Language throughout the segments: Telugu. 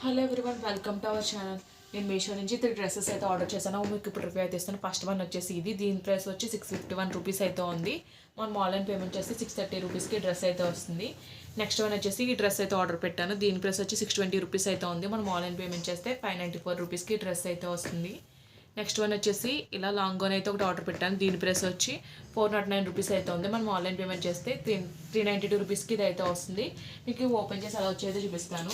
Hello everyone, welcome to our channel. నేను మీషో నుంచి 3 డ్రెస్సెస్ అయితే ఆర్డర్ చేశాను. మీకు ఇప్పుడు రివ్యూ అయితే ఇస్తాను. ఫస్ట్ వన్ వచ్చేసి ఇది. దీని ప్రైస్ వచ్చి 651 రూపీస్ అయితే ఉంది. మనం ఆన్లైన్ పేమెంట్ చేస్తే 630 రూపీస్కి డ్రెస్ అయితే వస్తుంది. నెక్స్ట్ వన్ వచ్చేసి ఈ డ్రెస్ అయితే ఆర్డర్ పెట్టాను. దీని ప్రైస్ వచ్చి 620 రూపీస్ అయితే ఉంది. మనం ఆన్లైన్ పేమెంట్ చేస్తే 594 రూపీస్కి డ్రెస్ అయితే వస్తుంది. నెక్స్ట్ వన్ వచ్చేసి ఇలా లాంగ్ గౌన్ అయితే ఒకటి ఆర్డర్ పెట్టాను. దీని ప్రైస్ వచ్చి 409 రూపీస్ అయితే ఉంది. మనం ఆన్లైన్ పేమెంట్ చేస్తే 392 రూపీస్కి ఇది అయితే వస్తుంది. మీకు ఓపెన్ చేసి అలా వచ్చి అయితే చూపిస్తాను.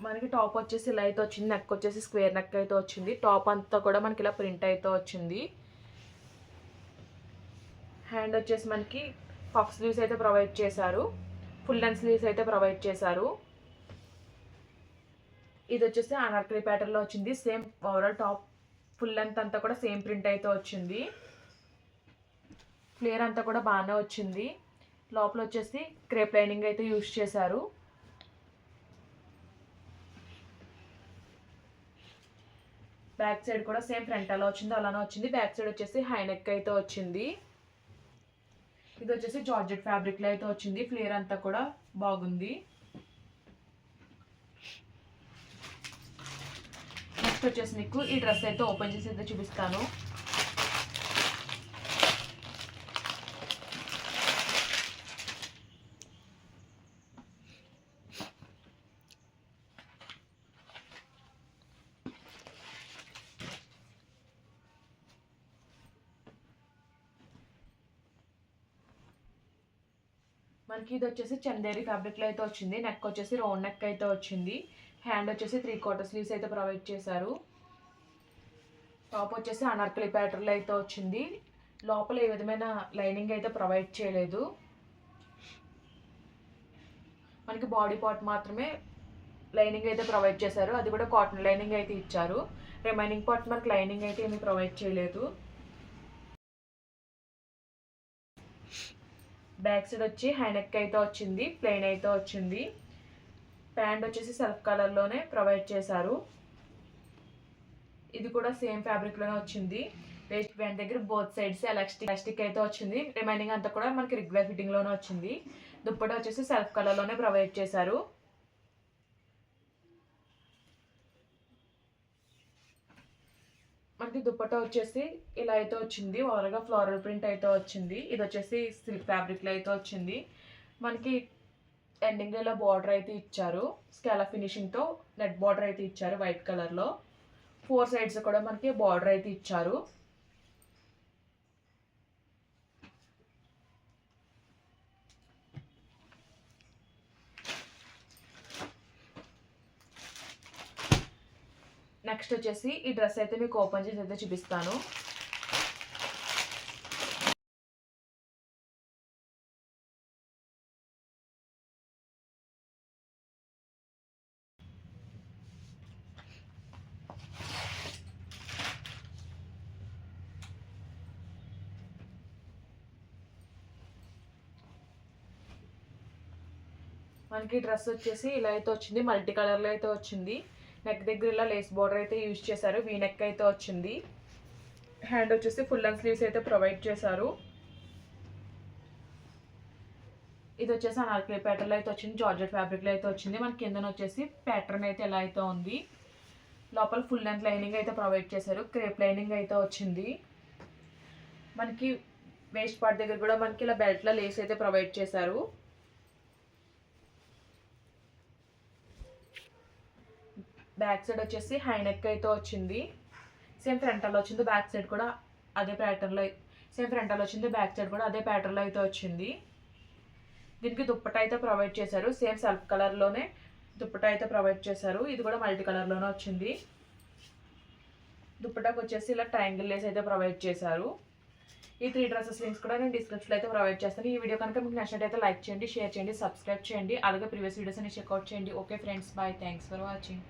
మనకి టాప్ వచ్చేసి ఇలా అయితే వచ్చింది. నెక్ వచ్చేసి స్క్వేర్ నెక్ అయితే వచ్చింది. టాప్ అంతా కూడా మనకి ఇలా ప్రింట్ అయితే వచ్చింది. హ్యాండ్ వచ్చేసి మనకి పఫ్ స్లీవ్స్ అయితే ప్రొవైడ్ చేశారు. ఫుల్ లెంత్ స్లీవ్స్ అయితే ప్రొవైడ్ చేశారు. ఇది వచ్చేసి అనార్కలి ప్యాటర్న్లో వచ్చింది. Same overall top full length అంతా కూడా సేమ్ ప్రింట్ అయితే వచ్చింది. ఫ్లేర్ అంతా కూడా బాగానే వచ్చింది. లోపల వచ్చేసి క్రేప్ లైనింగ్ అయితే యూజ్ చేశారు. బ్యాక్ సైడ్ కూడా సేమ్ ఫ్రంట్ అలా వచ్చింది అలానే వచ్చింది. బ్యాక్ సైడ్ వచ్చేసి హై నెక్ అయితే వచ్చింది. ఇది వచ్చేసి జార్జెట్ ఫ్యాబ్రిక్లో అయితే వచ్చింది. ఫ్లేర్ అంతా కూడా బాగుంది. నెక్స్ట్ వచ్చేసి మీకు ఈ డ్రెస్ అయితే ఓపెన్ చేసి అయితే చూపిస్తాను. మనకి ఇది వచ్చేసి చందేరి ఫ్యాబ్రిక్లో అయితే వచ్చింది. నెక్ వచ్చేసి రౌండ్ నెక్ అయితే వచ్చింది. హ్యాండ్ వచ్చేసి 3/4 స్లీవ్స్ అయితే ప్రొవైడ్ చేశారు. టాప్ వచ్చేసి అనార్కలి ప్యాటర్న్లో అయితే వచ్చింది. లోపల ఏ విధమైన లైనింగ్ అయితే ప్రొవైడ్ చేయలేదు. మనకి బాడీ పార్ట్ మాత్రమే లైనింగ్ అయితే ప్రొవైడ్ చేశారు. అది కూడా కాటన్ లైనింగ్ అయితే ఇచ్చారు. రిమైనింగ్ పార్ట్ మనకి లైనింగ్ అయితే ఏమీ ప్రొవైడ్ చేయలేదు. బ్యాక్ సైడ్ వచ్చి హై నెక్ అయితే వచ్చింది. ప్లెయిన్ అయితే వచ్చింది. ప్యాంట్ వచ్చేసి సెల్ఫ్ కలర్లోనే ప్రొవైడ్ చేశారు. ఇది కూడా సేమ్ ఫ్యాబ్రిక్లోనే వచ్చింది. వేస్ట్ బ్యాండ్ దగ్గర బోత్ సైడ్స్ ఎలాస్టిక్ అయితే వచ్చింది. రిమైనింగ్ అంతా కూడా మనకి రెగ్యులర్ ఫిట్టింగ్లోనే వచ్చింది. దుప్పట వచ్చేసి సెల్ఫ్ కలర్లోనే ప్రొవైడ్ చేశారు. మనకి దుప్పట్టా వచ్చేసి ఇలా అయితే వచ్చింది. ఓవర్గా ఫ్లోరల్ ప్రింట్ అయితే వచ్చింది. ఇది వచ్చేసి సిల్క్ ఫ్యాబ్రిక్లో అయితే వచ్చింది. మనకి ఎండింగ్ ఇలా బార్డర్ అయితే ఇచ్చారు. స్కాలా ఫినిషింగ్తో నెట్ బార్డర్ అయితే ఇచ్చారు వైట్ కలర్లో. 4 సైడ్స్ కూడా మనకి బార్డర్ అయితే ఇచ్చారు. నెక్స్ట్ వచ్చేసి ఈ డ్రెస్ అయితే మీకు ఓపెన్ చేసి అయితే చూపిస్తాను. మనకి డ్రెస్ వచ్చేసి ఇలా అయితే వచ్చింది. మల్టీ కలర్లో అయితే వచ్చింది. నెక్ దగ్గర ఇలా లేస్ బార్డర్ అయితే యూజ్ చేశారు. వీ నెక్ అయితే వచ్చింది. హ్యాండ్ వచ్చేసి ఫుల్ లెంత్ స్లీవ్స్ అయితే ప్రొవైడ్ చేశారు. ఇది వచ్చేసి అనార్కలి ప్యాటర్న్లో అయితే వచ్చింది. జార్జెట్ ఫ్యాబ్రిక్లో అయితే వచ్చింది. మన కిందన వచ్చేసి ప్యాటర్న్ అయితే ఎలా అయితే ఉంది. లోపల ఫుల్ లెంత్ లైనింగ్ అయితే ప్రొవైడ్ చేశారు. క్రేప్ లైనింగ్ అయితే వచ్చింది. మనకి వేస్ట్ పార్ట్ దగ్గర కూడా మనకి ఇలా బెల్ట్లో లేస్ అయితే ప్రొవైడ్ చేశారు. బ్యాక్ సైడ్ వచ్చేసి హై నెక్ అయితే వచ్చింది. సేమ్ ఫ్రంటల్లో వచ్చింది. బ్యాక్ సైడ్ కూడా అదే ప్యాటర్న్లో వచ్చింది. బ్యాక్ సైడ్ కూడా అదే ప్యాటర్న్లో అయితే వచ్చింది. దీనికి దుప్పట్టా అయితే ప్రొవైడ్ చేశారు. సేమ్ సెల్ఫ్ కలర్లోనే దుప్పట్టా అయితే ప్రొవైడ్ చేశారు. ఇది కూడా మల్టీ కలర్లోనే వచ్చింది. దుప్పటాకు వచ్చేసి ఇలా ట్రయాంగిల్ లేస్ అయితే ప్రొవైడ్ చేశారు. ఈ 3 డ్రెస్సెస్ లింక్స్ కూడా నేను డిస్క్రిప్షన్లో అయితే ప్రొవైడ్ చేస్తాను. ఈ వీడియో కనుక మీకు నచ్చినట్టయితే లైక్ చేయండి, షేర్ చేయండి, సబ్స్క్రైబ్ చేయండి. అలాగే ప్రీవియస్ వీడియోస్ అన్ని చెక్అవుట్ చేయండి. Okay friends, bye. Thanks for watching.